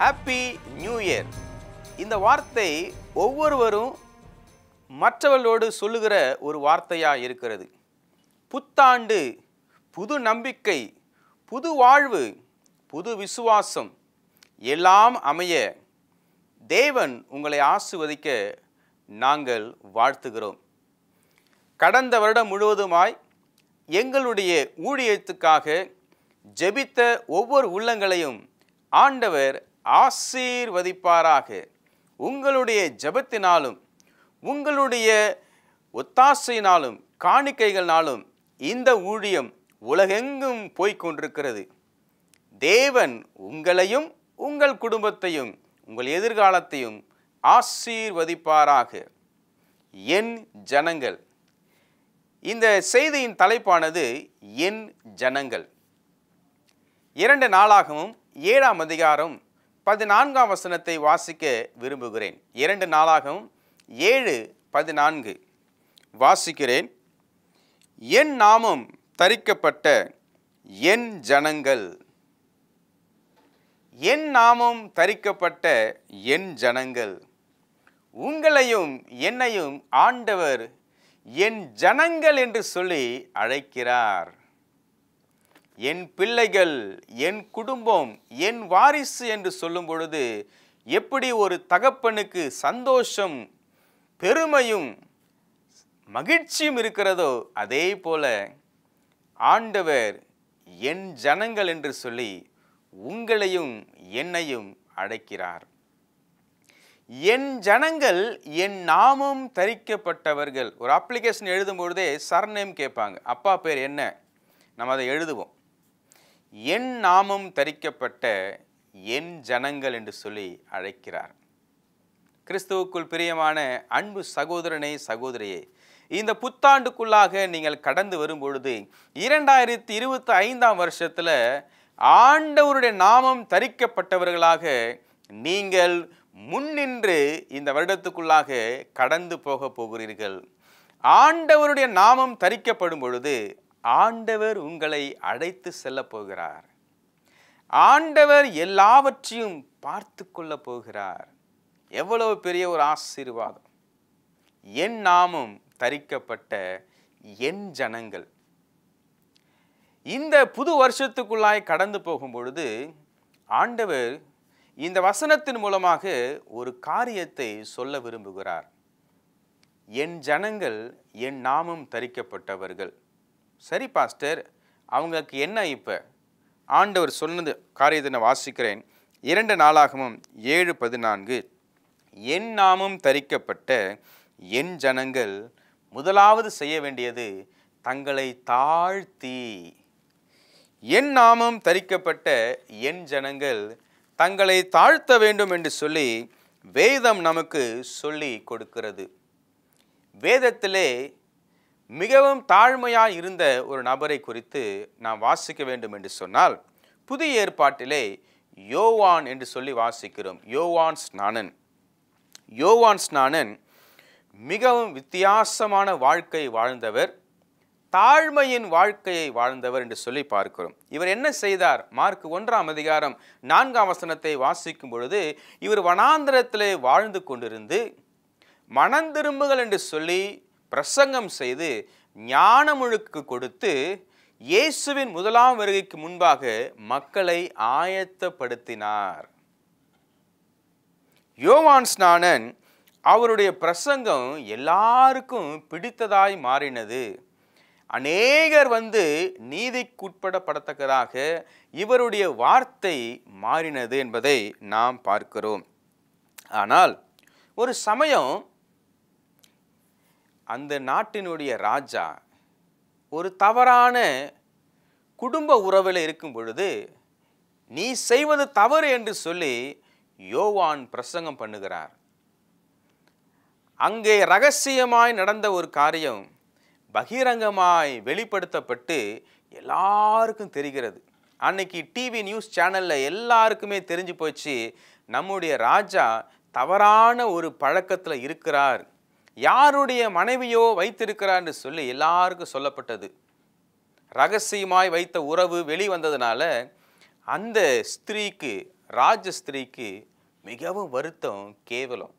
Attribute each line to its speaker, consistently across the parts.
Speaker 1: Happy new year. இந்த வார்த்தை ஒவ்வொருவரும் மற்றவர்களோடு சொல்லுகிற ஒரு வார்த்தையாக இருக்கிறது. புத்தாண்டு, புது நம்பிக்கை, புது வாழ்வு, புது விசுவாசம் எல்லாம் அமைய தேவன் உங்களை ஆசீர்வதிக்க நாங்கள் வாழ்த்துகிறோம். கடந்த வருடம் முழுவதுமாய் எங்களுடைய ஊழியத்துக்காக ஜெபித்த ஒவ்வொரு உள்ளங்களையும் ஆண்டவர் ஆசீர்வதிப்பாராக. உங்களுடைய ஜெபத்தினாலும் உங்களுடைய ஒத்தாசையினாலும் காணிக்கைகளினாலும் இந்த ஊழியம் உலகெங்கும் போய்கொண்டிருக்கிறது. தேவன் உங்களையும் உங்கள் குடும்பத்தையும் உங்கள் எதிர்காலத்தையும் ஆசீர்வதிப்பாராக. என் ஜனங்கள். இந்த செய்தியின் தலைப்பானது என் ஜனங்கள். 2 நாளாகமும் 7ஆம் அதிகாரம் 14ஆம் வசனத்தை வாசிக்க விரும்புகிறேன். 2 நாளாகமும் 7:14 வாசிக்கிறேன். என் நாமம் தரிக்கப்பட்ட என் ஜனங்கள். என் நாமம் தரிக்கப்பட்ட என் ஜனங்கள். உங்களையும் என்னையும் ஆண்டவர் என் ஜனங்கள் என்று சொல்லி அழைக்கிறார். என் பிள்ளைகள், என் குடும்பம், என் வாரிசு என்று சொல்லும் பொழுது எப்படி ஒரு தகப்பனுக்கு சந்தோஷம், பெருமையும் மகிழ்ச்சியும் இருக்கிறதோ அதே போல ஆண்டவர் என் ஜனங்கள் என்று சொல்லி உங்களையும் என்னையும் அழைக்கிறார். என் ஜனங்கள் என் நாமம் தரிக்கப்பட்டவர்கள். ஒரு அப்ளிகேஷன் எழுதும் பொழுதே சர்நேம் கேட்பாங்க. அப்பா பேர் என்ன, நம்ம அதை எழுதுவோம். என் நாமம் தரிக்கப்பட்ட என் ஜனங்கள் என்று சொல்லி அழைக்கிறார். கிறிஸ்துவுக்குள் பிரியமான அன்பு சகோதரனே, சகோதரியே, இந்த புத்தாண்டுக்குள்ளாக நீங்கள் கடந்து வரும் பொழுது 2025ஆம் வருஷத்தில் ஆண்டவருடைய நாமம் தரிக்கப்பட்டவர்களாக நீங்கள் முன்னின்று இந்த வருடத்துக்குள்ளாக கடந்து போக போகிறீர்கள். ஆண்டவருடைய நாமம் தரிக்கப்படும் பொழுது ஆண்டவர் உங்களை அழைத்து செல்ல போகிறார். ஆண்டவர் எல்லாவற்றையும் பார்த்து கொள்ள போகிறார். எவ்வளவு பெரிய ஒரு ஆசீர்வாதம். என் நாமம் தரிக்கப்பட்ட என் ஜனங்கள். இந்த புது வருஷத்துக்குள்ளாய் கடந்து போகும் பொழுது ஆண்டவர் இந்த வசனத்தின் மூலமாக ஒரு காரியத்தை சொல்ல விரும்புகிறார். என் ஜனங்கள் என் நாமம் தரிக்கப்பட்டவர்கள். சரி பாஸ்டர், அவங்களுக்கு என்ன? இப்போ ஆண்டவர் சொன்னது காரியத்தை நான் வாசிக்கிறேன். 2 நாளாகமும் 7:14 என் நாமம் தரிக்கப்பட்ட என் ஜனங்கள் முதலாவது செய்ய வேண்டியது தங்களை தாழ்த்தி. என் நாமம் தரிக்கப்பட்ட என் ஜனங்கள் தங்களை தாழ்த்த வேண்டும் என்று சொல்லி வேதம் நமக்கு சொல்லி கொடுக்கிறது. வேதத்திலே மிகவும் தாழ்மையாக இருந்த ஒரு நபரை குறித்து நாம் வாசிக்க வேண்டும் என்று சொன்னால் புதிய ஏற்பாட்டிலே யோவான் என்று சொல்லி வாசிக்கிறோம். யோவான் ஸ்நானன். யோவான் ஸ்நானன் மிகவும் வித்தியாசமான வாழ்க்கை வாழ்ந்தவர், தாழ்மையின் வாழ்க்கையை வாழ்ந்தவர் என்று சொல்லி பார்க்கிறோம். இவர் என்ன செய்தார்? மார்க் 1ஆம் அதிகாரம் 4ஆம் வசனத்தை வாசிக்கும் பொழுது இவர் வனாந்திரத்திலே வாழ்ந்து கொண்டிருந்து மனந்திரும்புகள் என்று சொல்லி பிரசங்கம் செய்து ஞானமுழுக்கு கொடுத்து இயேசுவின் முதலாம் வருகைக்கு முன்பாக மக்களை ஆயத்தப்படுத்தினார். யோவான் ஸ்நானன் அவருடைய பிரசங்கம் எல்லாருக்கும் பிடித்ததாய் மாறினது. அநேகர் வந்து நீதிக்குட்படப்படத்தக்கதாக இவருடைய வார்த்தை மாறினது என்பதை நாம் பார்க்கிறோம். ஆனால் ஒரு சமயம் அந்த நாட்டினுடைய ராஜா ஒரு தவறான குடும்ப உறவில் இருக்கும் பொழுது நீ செய்வது தவறு என்று சொல்லி யோவான் பிரசங்கம் பண்ணுகிறார். அங்கே ரகசியமாய் நடந்த ஒரு காரியம் பகிரங்கமாய் வெளிப்படுத்தப்பட்டு எல்லாருக்கும் தெரிகிறது. அன்னைக்கு டிவி நியூஸ் சேனலில் எல்லாருக்குமே தெரிஞ்சு போச்சு, நம்முடைய ராஜா தவறான ஒரு பழக்கத்தில் இருக்கிறார், யாருடைய மனைவியோ வைத்திருக்கிறார் என்று சொல்லி எல்லாருக்கும் சொல்லப்பட்டது. ரகசியமாய் வைத்த உறவு வெளிவந்ததுனால அந்த ஸ்திரீக்கு ராஜஸ்திரீக்கு மிகவும் வருத்தம், கேவலம்.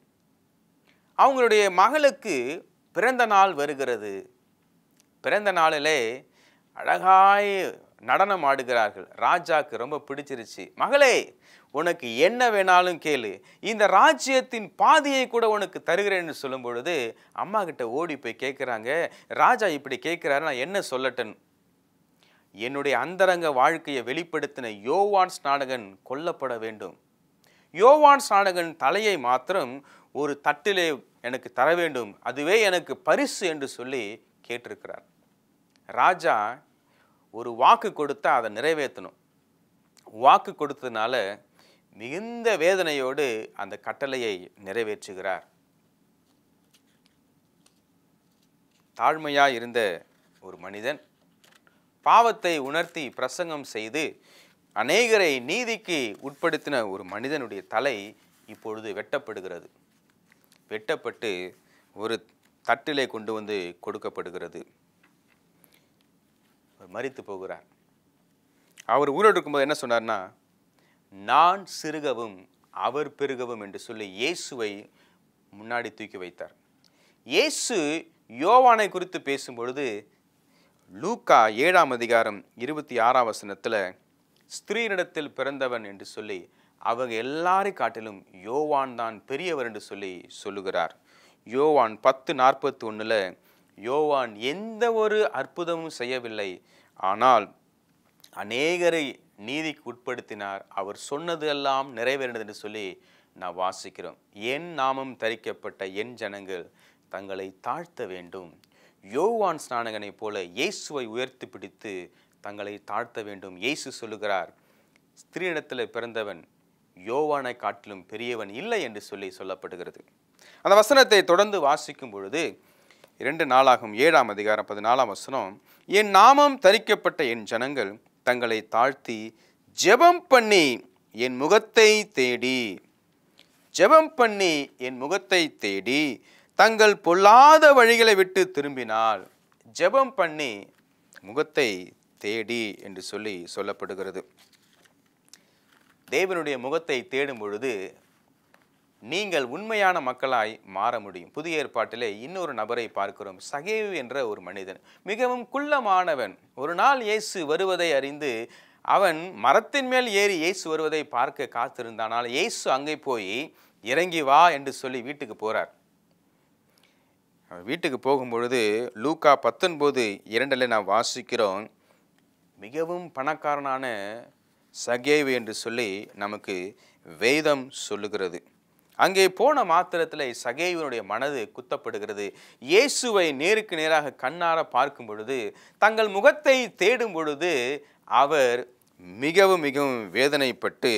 Speaker 1: அவங்களுடைய மகளுக்கு பிறந்த நாள் வருகிறது. பிறந்த நாளிலே அழகாய் நடனம் ஆடுகிறார்கள். ராஜாக்கு ரொம்ப பிடிச்சிருச்சு. மகளே, உனக்கு என்ன வேணாலும் கேளு, இந்த ராஜ்யத்தின் பாதியை கூட உனக்கு தருகிறேன்னு சொல்லும் பொழுது அம்மா கிட்ட ஓடி போய் கேட்குறாங்க, ராஜா இப்படி கேட்குறாரு, நான் என்ன சொல்லட்டன்? என்னுடைய அந்தரங்க வாழ்க்கையை வெளிப்படுத்தின யோவான் ஸ்நானகன் கொல்லப்பட வேண்டும். யோவான் ஸ்நானகன் தலையை மாத்திரம் ஒரு தட்டிலே எனக்கு தர வேண்டும், அதுவே எனக்கு பரிசு என்று சொல்லி கேட்டிருக்கிறார். ராஜா ஒரு வாக்கு கொடுத்தா அதை நிறைவேற்றணும். வாக்கு கொடுத்ததுனால மிகுந்த வேதனையோடு அந்த கட்டளையை நிறைவேற்றுகிறார். தாழ்மையாய் இருந்த ஒரு மனிதன் பாவத்தை உணர்த்தி பிரசங்கம் செய்து அநேகரை நீதிக்கு உட்படுத்தின ஒரு மனிதனுடைய தலை இப்பொழுது வெட்டப்படுகிறது. வெட்டப்பட்டு ஒரு தட்டிலே கொண்டு வந்து கொடுக்கப்படுகிறது. மரித்து போகிறார். அவர் உயிரோடு இருக்கும்போது என்ன சொன்னார்னா, நான் சிறுகவும் அவர் பெருகவும் என்று சொல்லி இயேசுவை முன்னாடி தூக்கி வைத்தார். இயேசு யோவானை குறித்து பேசும்பொழுது லூக்கா 7ஆம் அதிகாரம் 26ஆம் வசனத்தில் ஸ்திரீனிடத்தில் பிறந்தவன் என்று சொல்லி அவங்க எல்லாரை காட்டிலும் யோவான் தான் பெரியவர் என்று சொல்லி சொல்லுகிறார். யோவான் 10:41 யோவான் எந்த ஒரு அற்புதமும் செய்யவில்லை, ஆனால் அநேகரை நீதிக்கு உட்படுத்தினார், அவர் சொன்னது எல்லாம் நிறைவேறினது என்று சொல்லி நான் வாசிக்கிறோம். என் நாமம் தரிக்கப்பட்ட என் ஜனங்கள் தங்களை தாழ்த்த வேண்டும். யோவான் ஸ்நானகனை போல இயேசுவை உயர்த்தி பிடித்து தங்களை தாழ்த்த வேண்டும். இயேசு சொல்லுகிறார், ஸ்திரீனிடத்தில் பிறந்தவன் யோவானை காட்டிலும் பெரியவன் இல்லை என்று சொல்லி சொல்லப்படுகிறது. அந்த வசனத்தை தொடர்ந்து வாசிக்கும் பொழுது 2 நாளாகும் 7ஆம் அதிகாரம் 14ஆம் வசனம், என் நாமம் தரிக்கப்பட்ட என் ஜனங்கள் தங்களை தாழ்த்தி ஜெபம் பண்ணி என் முகத்தை தேடி, ஜெபம் பண்ணி என் முகத்தை தேடி தங்கள் பொல்லாத வழிகளை விட்டு திரும்பினால், ஜெபம் பண்ணி முகத்தை தேடி என்று சொல்லி சொல்லப்படுகிறது. தேவனுடைய முகத்தை தேடும் பொழுது நீங்கள் உண்மையான மக்களாய் மாற முடியும். புதிய ஏற்பாட்டிலே இன்னொரு நபரை பார்க்கிறோம். சகேயு என்ற ஒரு மனிதன், மிகவும் குள்ளமானவன். ஒரு நாள் இயேசு வருவதை அறிந்து அவன் மரத்தின் மேல் ஏறி இயேசு வருவதை பார்க்க காத்திருந்தானால் இயேசு அங்கே போய் இறங்கி வா என்று சொல்லி வீட்டுக்கு போறார். வீட்டுக்கு போகும்பொழுது லூக்கா 19:2 நாம் வாசிக்கிறோம், மிகவும் பணக்காரனான சகேயு என்று சொல்லி நமக்கு வேதம் சொல்லுகிறது. அங்கே போன மாத்திரத்தில் சகேயுனுடைய மனது குத்தப்படுகிறது. இயேசுவை நேருக்கு நேராக கண்ணார பார்க்கும் பொழுது, தங்கள் முகத்தை தேடும் பொழுது அவர் மிகவும் மிகவும் வேதனைப்பட்டு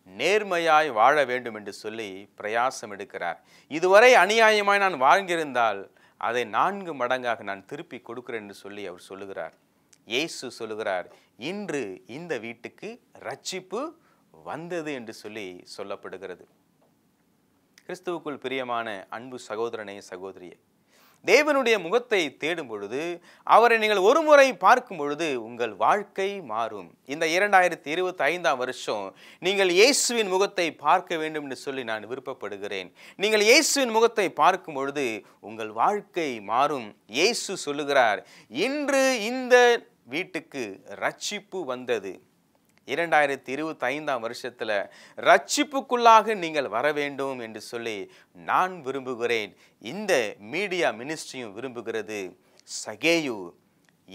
Speaker 1: நேர்மையாய் வாழ வேண்டும் என்று சொல்லி பிரயாசம் எடுக்கிறார். இதுவரை அநியாயமாய் நான் வாழ்ந்திருந்தால் அதை 4 மடங்காக நான் திருப்பி கொடுக்கிறேன் என்று சொல்லி அவர் சொல்லுகிறார். இயேசு சொல்லுகிறார், இன்று இந்த வீட்டுக்கு ரட்சிப்பு வந்தது என்று சொல்லி சொல்லப்படுகிறது. கிறிஸ்துவுக்குள் பிரியமான அன்பு சகோதரனே, சகோதரியே, தேவனுடைய முகத்தை தேடும் பொழுது, அவரை நீங்கள் ஒரு முறை பார்க்கும் பொழுது உங்கள் வாழ்க்கை மாறும். இந்த 2025ஆம் வருஷம் நீங்கள் இயேசுவின் முகத்தை பார்க்க வேண்டும் என்று சொல்லி நான் விருப்பப்படுகிறேன். நீங்கள் இயேசுவின் முகத்தை பார்க்கும் பொழுது உங்கள் வாழ்க்கை மாறும். இயேசு சொல்லுகிறார், இன்று இந்த வீட்டுக்கு ரட்சிப்பு வந்தது. 2025ஆம் வருஷத்தில் ரட்சிப்புக்குள்ளாக நீங்கள் வர வேண்டும் என்று சொல்லி நான் விரும்புகிறேன். இந்த மீடியா மினிஸ்ட்ரியும் விரும்புகிறது. சகேயு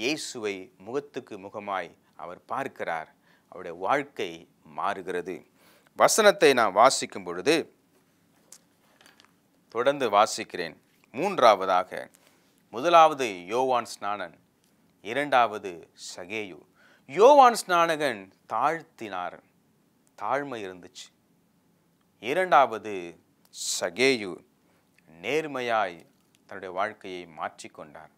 Speaker 1: இயேசுவை முகத்துக்கு முகமாய் அவர் பார்க்கிறார். அவருடைய வாழ்க்கை மாறுகிறது. வசனத்தை நான் வாசிக்கும் பொழுது தொடர்ந்து வாசிக்கிறேன். 3ஆவதாக, முதலாவது யோவான் ஸ்நானன், 2வது சகேயு. யோவான் ஸ்நானகன் தாழ்த்தினார், தாழ்மை இருந்துச்சு. 2வது சகேயு நேர்மையாய் தன்னுடைய வாழ்க்கையை மாற்றிக்கொண்டார்.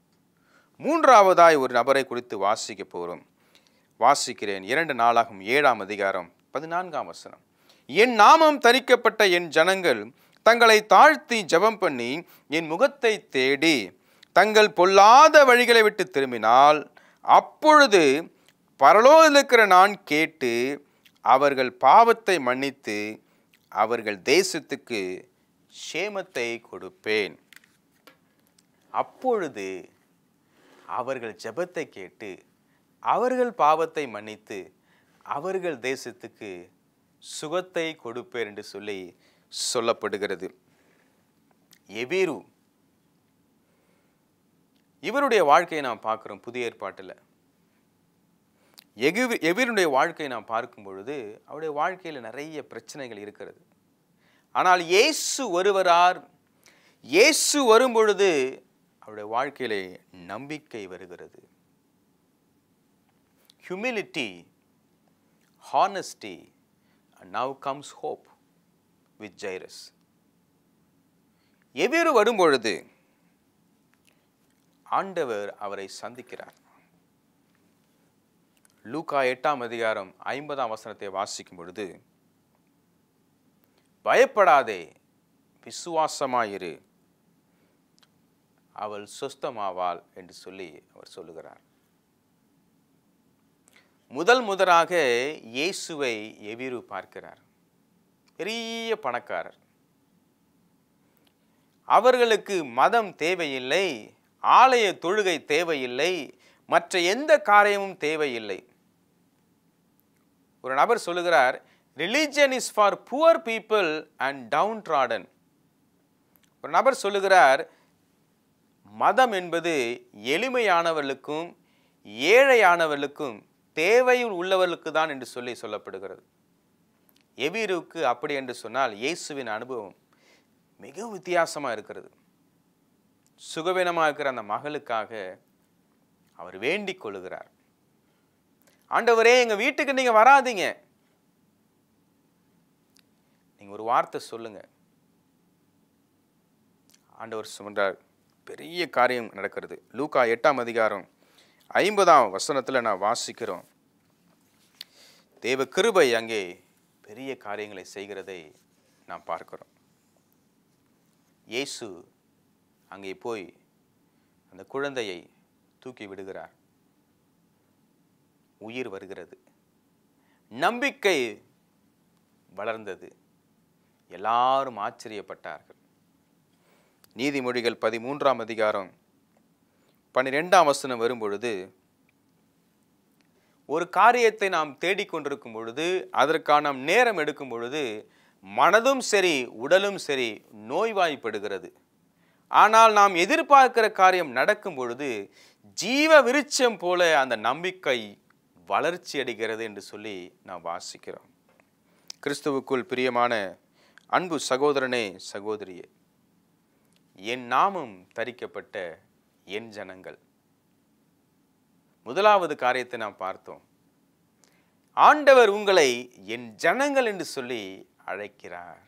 Speaker 1: 3ஆவதாய் ஒரு நபரை குறித்து வாசிக்க போகிறோம். வாசிக்கிறேன். 2 நாளாகும் 7ஆம் அதிகாரம் 14ஆம் வசனம், என் நாமம் தரிக்கப்பட்ட என் ஜனங்கள் தங்களை தாழ்த்தி ஜெபம் பண்ணி என் முகத்தை தேடி தங்கள் பொல்லாத வழிகளை விட்டு திரும்பினால், அப்பொழுது பரலோகத்தில் இருக்கிற நான் கேட்டு அவர்கள் பாவத்தை மன்னித்து அவர்கள் தேசத்துக்கு சேமத்தை கொடுப்பேன். அப்பொழுது அவர்கள் ஜெபத்தை கேட்டு அவர்கள் பாவத்தை மன்னித்து அவர்கள் தேசத்துக்கு சுகத்தை கொடுப்பேன் என்று சொல்லி சொல்லப்படுகிறது. எபிரு, இவருடைய வாழ்க்கையை நாம் பார்க்கிறோம் புதிய ஏற்பாட்டில். எபிருடைய வாழ்க்கையை நாம் பார்க்கும் பொழுது அவருடைய வாழ்க்கையில் நிறைய பிரச்சனைகள் இருக்கிறது. ஆனால் இயேசு வருவரார். இயேசு வரும் பொழுது அவருடைய வாழ்க்கையிலே நம்பிக்கை வருகிறது. Humility, honesty, and now comes hope with Jairus. எபிரு வரும் பொழுது ஆண்டவர் அவரை சந்திக்கிறார். லூக்கா 8ஆம் அதிகாரம் 50ஆம் வசனத்தை வாசிக்கும் பொழுது, பயப்படாதே, விசுவாசமாயிரு, அவள் சொஸ்தமாவாள் என்று சொல்லி அவர் சொல்லுகிறார். முதலாக இயேசுவை எபிரு பார்க்கிறார். பெரிய பணக்காரர். அவர்களுக்கு மதம் தேவையில்லை, ஆலய தொழுகை தேவையில்லை, மற்ற எந்த காரியமும் தேவையில்லை. ஒரு நபர் சொல்லுகிறார், religion is for poor people and downtrodden. ஒரு நபர் சொல்லுகிறார், மதம் என்பது எளிமையானவர்களுக்கும் ஏழையானவர்களுக்கும் தேவையில் உள்ளவர்களுக்கு தான் என்று சொல்லி சொல்லப்படுகிறது. எபிருக்கு அப்படி என்று சொன்னால் இயேசுவின் அனுபவம் மிகவும் வித்தியாசமாக இருக்கிறது. சுகவீனமாக இருக்கிற அந்த மகளுக்காக அவர் வேண்டிக் கொள்ளுகிறார். ஆண்டவரே, எங்க வீட்டுக்கு நீங்க வராதீங்க, நீங்க ஒரு வார்த்தை சொல்லுங்க. ஆண்டவர் சொல்றார், பெரிய காரியம் நடக்கிறது. லூக்கா 8ஆம் அதிகாரம் 50ஆம் வசனத்தில் நான் வாசிக்கிறோம். தேவ கிருபை அங்கே பெரிய காரியங்களை செய்கிறதை நாம் பார்க்கிறோம். இயேசு அங்கே போய் அந்த குழந்தையை தூக்கி விடுகிறார். உயிர் வருகிறது. நம்பிக்கை வளர்ந்தது. எல்லாரும் ஆச்சரியப்பட்டார்கள். நீதிமொழிகள் 13ஆம் அதிகாரம் 12ஆம் வசனம் வரும் பொழுது, ஒரு காரியத்தை நாம் தேடிக்கொண்டிருக்கும் பொழுது, அதற்கான நாம் நேரம் எடுக்கும் பொழுது மனதும் சரி உடலும் சரி நோய்வாய்ப்படுகிறது. ஆனால் நாம் எதிர்பார்க்கிற காரியம் நடக்கும் பொழுது ஜீவ விருட்சம் போல அந்த நம்பிக்கை வளர்ச்சி அடைகிறது என்று சொல்லி நாம் வாசிக்கிறோம். கிறிஸ்துவுக்குள் பிரியமான அன்பு சகோதரனே, சகோதரியே, என் நாமம் தரிக்கப்பட்ட என் ஜனங்கள். முதலாவது காரியத்தை நாம் பார்த்தோம். ஆண்டவர் உங்களை என் ஜனங்கள் என்று சொல்லி அழைக்கிறார்.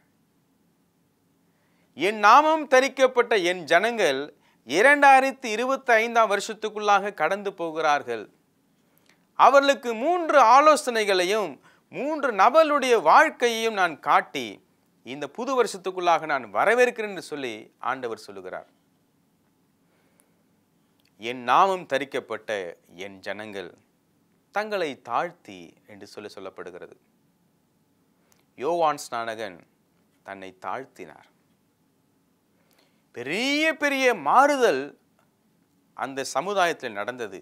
Speaker 1: என் நாமம் தரிக்கப்பட்ட என் ஜனங்கள் 2025ஆம் வருஷத்துக்குள்ளாக கடந்து போகிறார்கள். அவர்களுக்கு 3 ஆலோசனைகளையும் 3 நபர்களுடைய வாழ்க்கையையும் நான் காட்டி இந்த புது வருஷத்துக்குள்ளாக நான் வரவேற்கிறேன் என்று சொல்லி ஆண்டவர் சொல்லுகிறார். என் நாமம் தரிக்கப்பட்ட என் ஜனங்கள் தங்களை தாழ்த்தி என்று சொல்லப்படுகிறது. யோவான் ஸ்நானகன் தன்னை தாழ்த்தினார். பெரிய பெரிய மாறுதல் அந்த சமுதாயத்தில் நடந்தது.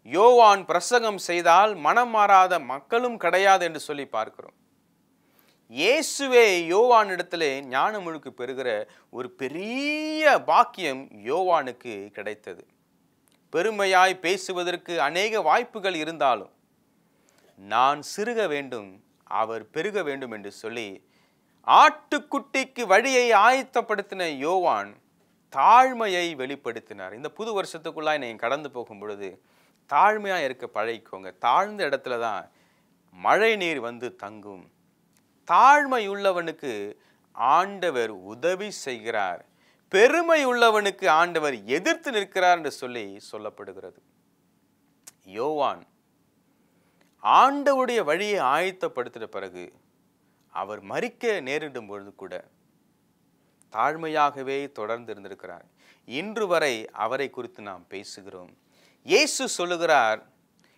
Speaker 1: யோவான் பிரசங்கம் செய்தால் மனம் மாறாத மக்களும் கிடையாது என்று சொல்லி பார்க்கிறோம். இயேசுவே யோவான் இடத்திலே ஞான முழுக்கு பெறுகிற ஒரு பெரிய பாக்கியம் யோவானுக்கு கிடைத்தது. பெருமையாய் பேசுவதற்கு அநேக வாய்ப்புகள் இருந்தாலும் நான் சிறுக வேண்டும், அவர் பெருக வேண்டும் என்று சொல்லி ஆட்டுக்குட்டிக்கு வழியை ஆயத்தப்படுத்தின யோவான் தாழ்மையை வெளிப்படுத்தினார். இந்த புது வருஷத்துக்குள்ளாய் நீங்கள் கடந்து போகும் பொழுது தாழ்மையாக இருக்க பழகிக்கோங்க. தாழ்ந்த இடத்துல தான் மழை நீர் வந்து தங்கும். தாழ்மை உள்ளவனுக்கு ஆண்டவர் உதவி செய்கிறார், பெருமை உள்ளவனுக்கு ஆண்டவர் எதிர்த்து நிற்கிறார் என்று சொல்லி சொல்லப்படுகிறது. யோவான் ஆண்டவருடைய வழியை ஆயத்தப்படுத்தின பிறகு அவர் மரிக்க நேரிடும் பொழுது கூட தாழ்மையாகவே தொடர்ந்து இருந்திருக்கிறார். இன்று வரை அவரை குறித்து நாம் பேசுகிறோம். இயேசு சொல்லுகிறார்,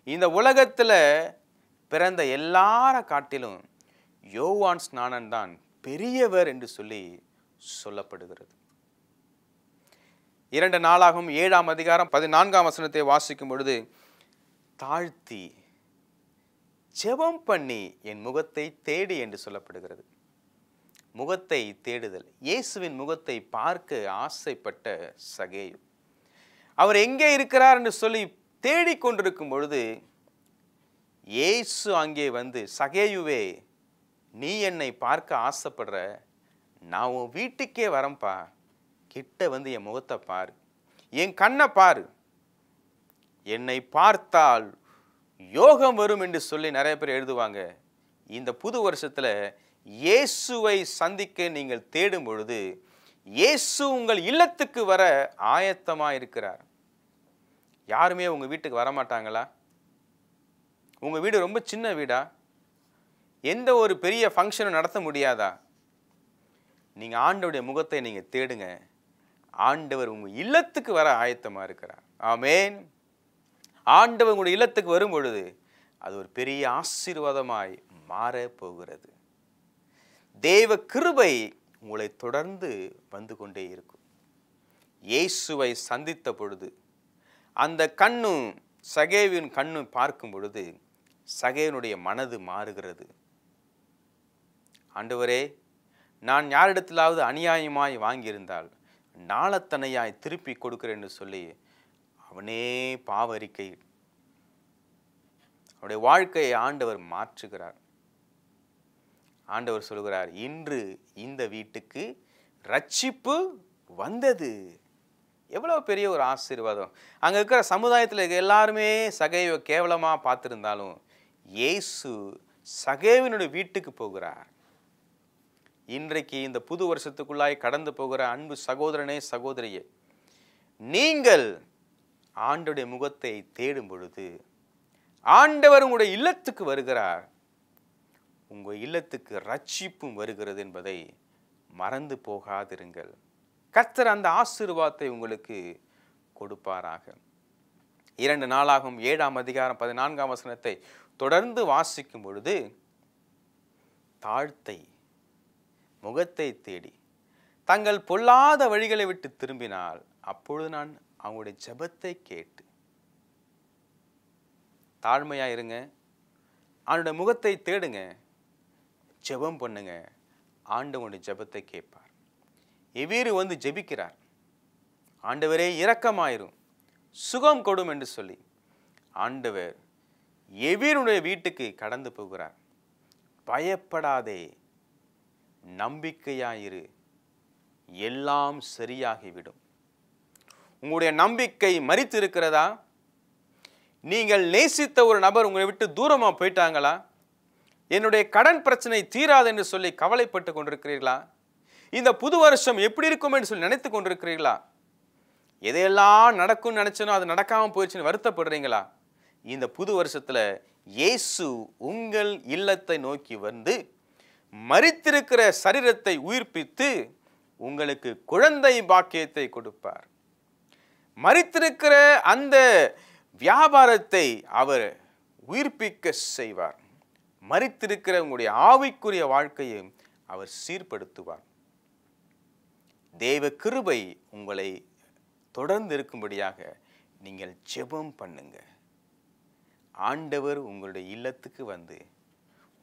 Speaker 1: இந்த உலகத்தில் பிறந்த எல்லார காட்டிலும் யோவான் ஸ்நானன் தான் பெரியவர் என்று சொல்லி சொல்லப்படுகிறது. 2 நாளாகவும் 7ஆம் அதிகாரம் 14ஆம் வசனத்தை வாசிக்கும் பொழுது, தாழ்த்தி ஜெபம் பண்ணி என் முகத்தை தேடி என்று சொல்லப்படுகிறது. முகத்தை தேடுதல், இயேசுவின் முகத்தை பார்க்க ஆசைப்பட்ட சகேயு அவர் எங்கே இருக்கிறார் என்று சொல்லி தேடிக்கொண்டிருக்கும் பொழுது இயேசு அங்கே வந்து, சகேயுவே, நீ என்னை பார்க்க ஆசைப்படுற, நான் உன் வீட்டுக்கே வரேன்ப்பா, கிட்ட வந்து என் முகத்தை பாரு, என் கண்ணை பாரு, என்னை பார்த்தால் யோகம் வரும் என்று சொல்லி நிறைய பேர் எழுதுவாங்க. இந்த புது வருஷத்தில் இயேசுவை சந்திக்க நீங்கள் தேடும் பொழுது இயேசு உங்கள் இல்லத்துக்கு வர ஆயத்தமாக இருக்கிறார். யாருமே உங்கள் வீட்டுக்கு வரமாட்டாங்களா? உங்கள் வீடு ரொம்ப சின்ன வீடா? எந்த ஒரு பெரிய ஃபங்க்ஷனும் நடத்த முடியாதா? நீங்கள் ஆண்டவருடைய முகத்தை நீங்கள் தேடுங்க, ஆண்டவர் உங்கள் இல்லத்துக்கு வர ஆயத்தமாக இருக்கிறார். ஆமேன். ஆண்டவர் உங்களுடைய இல்லத்துக்கு வரும் பொழுது அது ஒரு பெரிய ஆசீர்வாதமாய் மாற போகிறது. தேவ கிருபை உங்களை தொடர்ந்து வந்து கொண்டே இருக்கும். இயேசுவை சந்தித்த பொழுது அந்த கண்ணும் சகேவின் கண்ணும் பார்க்கும் பொழுது சகேவனுடைய மனது மாறுகிறது. ஆண்டவரே, நான் யாரிடத்திலாவது அநியாயமாய் வாங்கியிருந்தால் நாளத்தனையாய் திருப்பி கொடுக்கிறேன் என்று சொல்லி அவனே பாவரிக்கை, அவனுடைய வாழ்க்கையை ஆண்டவர் மாற்றுகிறார். ஆண்டவர் சொல்கிறார், இன்று இந்த வீட்டுக்கு ரட்சிப்பு வந்தது. எவ்வளவு பெரிய ஒரு ஆசீர்வாதம். அங்கே இருக்கிற சமுதாயத்தில் எல்லாருமே சகேவை கேவலமாக பார்த்துருந்தாலும் இயேசு சகேவினுடைய வீட்டுக்கு போகிறார். இன்றைக்கு இந்த புது வருஷத்துக்குள்ளாய் கடந்து போகிற அன்பு சகோதரனே, சகோதரியே, நீங்கள் ஆண்டவருடைய முகத்தை தேடும் பொழுது ஆண்டவர் உங்களுடைய இல்லத்துக்கு வருகிறார். உங்கள் இல்லத்துக்கு ரட்சிப்பும் வருகிறது என்பதை மறந்து போகாதிருங்கள். கர்த்தர் அந்த ஆசீர்வாதத்தை உங்களுக்கு கொடுப்பாராக. 2 நாளாகவும் 7ஆம் அதிகாரம் 14ஆம் வசனத்தை தொடர்ந்து வாசிக்கும் பொழுது, தாழ்த்தை முகத்தை தேடி தங்கள் பொல்லாத வழிகளை விட்டு திரும்பினால் அப்பொழுது நான் அவங்களுடைய ஜெபத்தை கேட்டு. தாழ்மையா இருங்க, அவனுடைய முகத்தை தேடுங்க, ஜெபம் பண்ணுங்க, ஆண்டவனுடைய ஜெபத்தை கேட்பார். எவீரு வந்து ஜெபிக்கிறார், ஆண்டவரே இரக்கமாயிரும், சுகம் கொடும் என்று சொல்லி ஆண்டவர் எவீருடைய வீட்டுக்கு கடந்து போகிறார். பயப்படாதே, நம்பிக்கையாயிரு, எல்லாம் சரியாகிவிடும். உங்களுடைய நம்பிக்கை மரித்து இருக்கிறதா? நீங்கள் நேசித்த ஒரு நபர் உங்களை விட்டு தூரமாக போயிட்டாங்களா? என்னுடைய கடன் பிரச்சனை தீராது என்று சொல்லி கவலைப்பட்டு கொண்டிருக்கிறீர்களா? இந்த புது வருஷம் எப்படி இருக்கும் என்று சொல்லி நினைத்து கொண்டிருக்கிறீர்களா? எதையெல்லாம் நடக்கும்னு நினைச்சனோ அது நடக்காமல் போயிடுச்சுன்னு வருத்தப்படுறீங்களா? இந்த புது வருஷத்தில் இயேசு உங்கள் இல்லத்தை நோக்கி வந்து மரித்திருக்கிற சரீரத்தை உயிர்ப்பித்து உங்களுக்கு குழந்தை பாக்கியத்தை கொடுப்பார். மரித்திருக்கிற அந்த வியாபாரத்தை அவர் உயிர்ப்பிக்க செய்வார். மரித்திருக்கிற உங்களுடைய ஆவிக்குரிய வாழ்க்கையை அவர் சீர்படுத்துவார். தேவ கிருபை உங்களை தொடர்ந்து இருக்கும்படியாக நீங்கள் ஜெபம் பண்ணுங்க. ஆண்டவர் உங்களுடைய இல்லத்துக்கு வந்து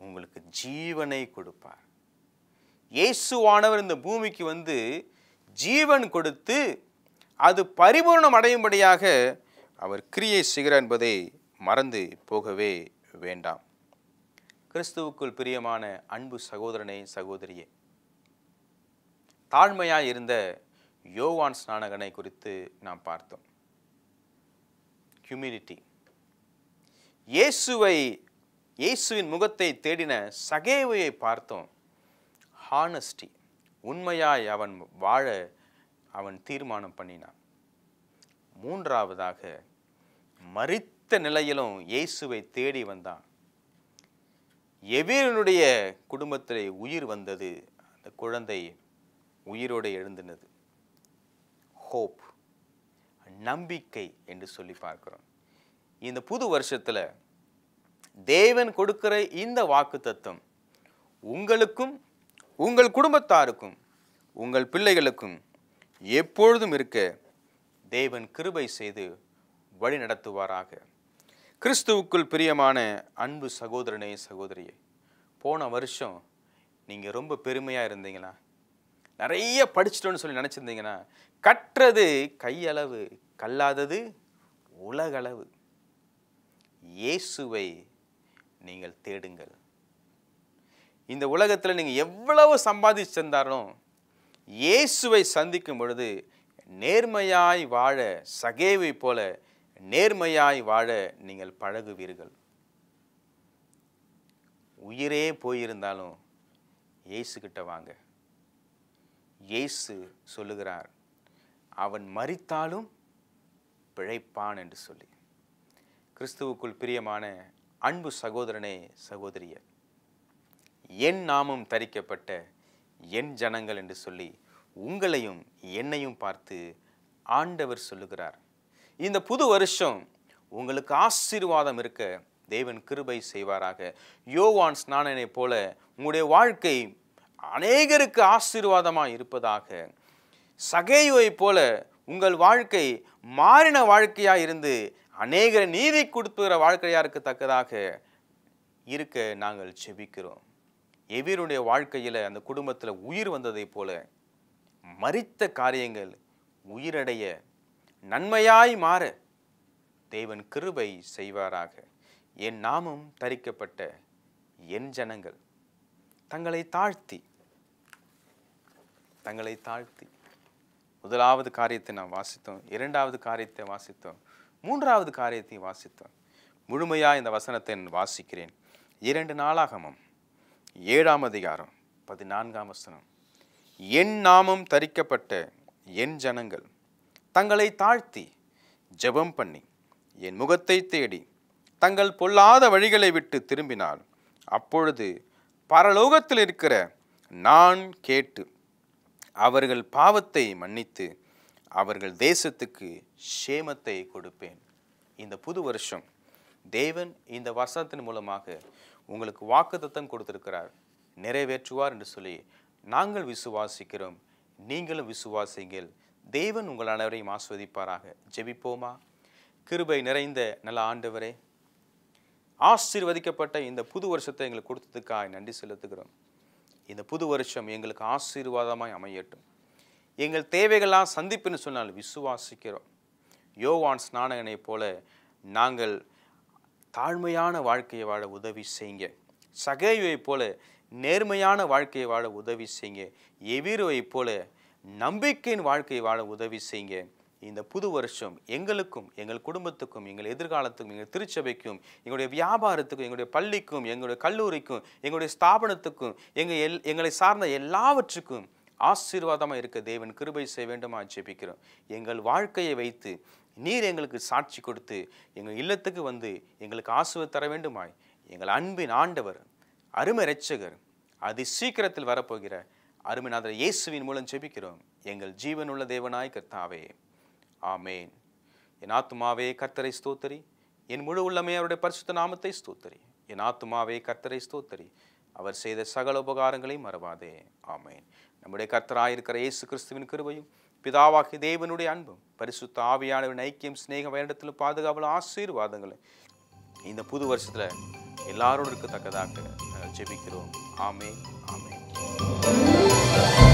Speaker 1: உங்களுக்கு ஜீவனை கொடுப்பார். இயேசுவானவர் இந்த பூமிக்கு வந்து ஜீவன் கொடுத்து அது பரிபூர்ணம் அடையும்படியாக அவர் கிரியை செய்கிறார் என்பதை மறந்து போகவே வேண்டாம். கிறிஸ்துவுக்குள் பிரியமான அன்பு சகோதரனே, சகோதரியே, தாழ்மையாய் இருந்த யோவான் ஸ்நானகனை குறித்து நாம் பார்த்தோம். ஹியூமிலிட்டி. இயேசுவின் முகத்தை தேடின சகேவையை பார்த்தோம். ஹானஸ்டி. உண்மையாய் அவன் வாழ அவன் தீர்மானம் பண்ணினான். 3ஆவதாக மரித்த நிலையிலும் இயேசுவை தேடி வந்தான். எவீரனுடைய குடும்பத்திலே உயிர் வந்தது, அந்த குழந்தை உயிரோடு எழுந்தினது. ஹோப், நம்பிக்கை என்று சொல்லி பார்க்கிறோம். இந்த புது வருஷத்தில் தேவன் கொடுக்கிற இந்த வாக்குத்தத்தம் உங்களுக்கும் உங்கள் குடும்பத்தாருக்கும் உங்கள் பிள்ளைகளுக்கும் எப்பொழுதும் இருக்க தேவன் கிருபை செய்து வழி நடத்துவாராக. கிறிஸ்துவுக்குள் பிரியமான அன்பு சகோதரனே சகோதரியே, போன வருஷம் நீங்கள் ரொம்ப பெருமையாக இருந்தீங்களா? நிறைய படிச்சிட்டோன்னு சொல்லி நினச்சிருந்தீங்கன்னா, கற்றது கையளவு கல்லாதது உலகளவு. இயேசுவை நீங்கள் தேடுங்கள். இந்த உலகத்தில் நீங்கள் எவ்வளவு சம்பாதிச்சிருந்தாலும் இயேசுவை சந்திக்கும் பொழுது நேர்மையாய் வாழ, சகேவை போல நேர்மையாய் வாழ நீங்கள் பழகுவீர்கள். உயிரே போயிருந்தாலும் இயேசு கிட்ட வாங்க. இயேசு சொல்லுகிறார், அவன் மரித்தாலும் பிழைப்பான் என்று சொல்லி. கிறிஸ்துவுக்குள் பிரியமான அன்பு சகோதரனே சகோதரியே, என் நாமம் தரிக்கப்பட்ட என் ஜனங்கள் என்று சொல்லி உங்களையும் என்னையும் பார்த்து ஆண்டவர் சொல்லுகிறார். இந்த புது வருஷம் உங்களுக்கு ஆசீர்வாதம் இருக்க தேவன் கிருபை செய்வாராக. யோவான் ஸ்நானனை போல உங்களுடைய வாழ்க்கை அநேகருக்கு ஆசீர்வாதமாக இருப்பதாக. சகேயுவை போல உங்கள் வாழ்க்கை மாறின வாழ்க்கையாக இருந்து அநேகரை நீதி கொடுத்துகிற வாழ்க்கையாக இருக்கத்தக்கதாக இருக்க நாங்கள் செபிக்கிறோம். எவருடைய வாழ்க்கையில் அந்த குடும்பத்தில் உயிர் வந்ததை போல மரித்த காரியங்கள் உயிரடைய நன்மையாய் மாற தேவன் கிருபை செய்வாராக. என் நாமம் தரிக்கப்பட்ட என் ஜனங்கள் தங்களை தாழ்த்தி முதலாவது காரியத்தை நாம் வாசித்தோம், இரண்டாவது காரியத்தை வாசித்தோம், மூன்றாவது காரியத்தை வாசித்தோம். முழுமையாக இந்த வசனத்தை வாசிக்கிறேன். 2 நாளாகமம் 7ஆம் அதிகாரம் 14ஆம் வசனம். என் நாமம் தரிக்கப்பட்ட என் ஜனங்கள் தங்களை தாழ்த்தி ஜெபம் பண்ணி என் முகத்தை தேடி தங்கள் பொல்லாத வழிகளை விட்டு திரும்பினால் அப்பொழுது பரலோகத்தில் இருக்கிற நான் கேட்டு அவர்கள் பாவத்தை மன்னித்து அவர்கள் தேசத்துக்கு சேமத்தை கொடுப்பேன். இந்த புது வருஷம் தேவன் இந்த வசனத்தின் மூலமாக உங்களுக்கு வாக்குத்தத்தம் கொடுத்திருக்கிறார், நிறைவேற்றுவார் என்று சொல்லி நாங்கள் விசுவாசிக்கிறோம். நீங்களும் விசுவாசிங்கள். தேவன் உங்கள் அனைவரையும் ஆஸ்வதிப்பாராக. ஜெபிப்போமா? கிருபை நிறைந்த நல்ல ஆண்டவரே, ஆசீர்வதிக்கப்பட்ட இந்த புது வருஷத்தை எங்களுக்கு கொடுத்ததுக்காக நன்றி செலுத்துகிறோம். இந்த புது வருஷம் எங்களுக்கு ஆசீர்வாதமாய் அமையட்டும். எங்கள் தேவைகள்லாம் சந்திப்புன்னு சொன்னால் விசுவாசிக்கிறோம். யோவான் ஸ்நானகனை போல நாங்கள் தாழ்மையான வாழ்க்கையை வாழ உதவி செய்யுங்க. சகேயுவை போல நேர்மையான வாழ்க்கையை வாழ உதவி செய்யுங்க. எவீருவை போல நம்பிக்கையின் வாழ்க்கையை வாழ உதவி செய்யுங்க. இந்த புது வருஷம் எங்களுக்கும் எங்கள் குடும்பத்துக்கும் எங்கள் எதிர்காலத்துக்கும் எங்கள் திருச்சபைக்கும் எங்களுடைய வியாபாரத்துக்கும் எங்களுடைய பள்ளிக்கும் எங்களுடைய கல்லூரிக்கும் எங்களுடைய ஸ்தாபனத்துக்கும் எங்களை சார்ந்த எல்லாவற்றுக்கும் ஆசீர்வாதமாக இருக்க தேவன் கிருபை செய்ய வேண்டுமா ஜெபிக்கிறோம். எங்கள் வாழ்க்கையை வைத்து நீர் எங்களுக்கு சாட்சி கொடுத்து எங்கள் இல்லத்துக்கு வந்து எங்களுக்கு ஆசீர்வாதம் தர வேண்டுமாய் எங்கள் அன்பின் ஆண்டவர் அருமை இரட்சகர் அதி சீக்கிரத்தில் வரப்போகிற அருமைநாதர் இயேசுவின் மூலம் ஜெபிக்கிறோம் எங்கள் ஜீவனுள்ள தேவனாய் கர்த்தாவே, ஆமேன். என் ஆத்துமாவே கர்த்தரை ஸ்தோத்தரி, என் முழு உள்ளமே அவருடைய பரிசுத்த நாமத்தை ஸ்தோத்தரி. என் ஆத்துமாவே கர்த்தரை ஸ்தோத்தரி, அவர் செய்த சகல உபகாரங்களையும் மறவாதே. ஆமேன். நம்முடைய கர்த்தராயிருக்கிற இயேசு கிறிஸ்துவின் கிருபையும் பிதாவாகிய தேவனுடைய அன்பும் பரிசுத்த ஆவியானவரின் ஐக்கியம் சிநேகம் வேண்டத்திலும் பாதுகாவலும் ஆசீர்வாதங்களும் இந்த புது வருஷத்துல எல்லாரோடும் இருக்கத்தக்கதாக ஜெபிக்கிறோம். ஆமேன், ஆமேன்.